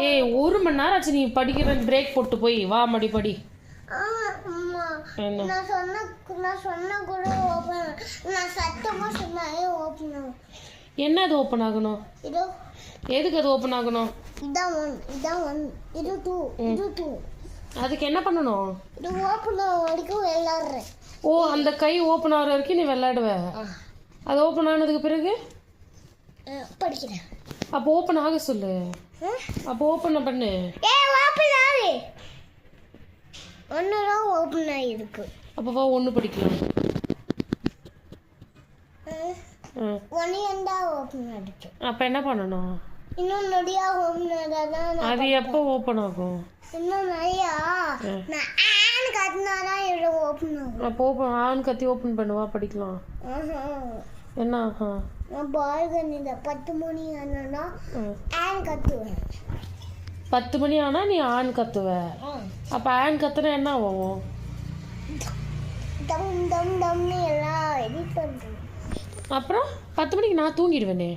ஏய் 1 மணி நேரம் ஆச்சு நீ படிக்கிற பிரேக் போட்டு போய் வா மடி படி. நான் சொன்ன கூட ஓபன் நான் சத்தமா சொன்னாலே ஓபன் ஆகும். என்ன அது ஓபன் ஆகணும்? இதோ எதுக்கு அது ஓபன் ஆகணும்? இதான் 1 இது 2 அதுக்கு என்ன பண்ணணும்? இது ஓபன் ஆக வரைக்கும் விளையாடுறேன். ஓ அந்த கை ஓபன் ஆகிற வரைக்கும் நீ விளையாடுவ. அது ஓபன் ஆனதுக்கு பிறகு படிக்கிறேன். அப்போ ஓபன் ஆக சொல்லு. அப்போ ஓபன் பண்ணு. ஓபன் ஆகி ஒன்னுதான் ஓபன் ஆகிருக்கு. அப்போ வா 1 படிக்கலாம். 1 எண்டா ஓபன் ஆகிருக்கு. அப்போ என்ன பண்ணணும்? இன்னும் நிறையா ஓபன் ஆகாதான். அது எப்போ ஓபன் ஆகும்? இன்னும் நிறையா நான் ஆன் கத்தினாதான் இது ஓபன் ஆகும். அப்போ ஓபன் ஆன் கத்தி ஓபன் பண்ணுவா படிக்கலாம். என்ன நான் பால்கனியில் 10 மணி ஆனால் ஆன் கத்துவேன். 10 மணி ஆனால் நீ ஆன் கத்துவ. அப்போ ஆன் கத்துனா என்ன ஆகும்? தம் தம் தம்னு எல்லாம் எடிட் பண்ணுறேன். அப்புறம் 10 மணிக்கு நான் தூங்கிடுவேனே.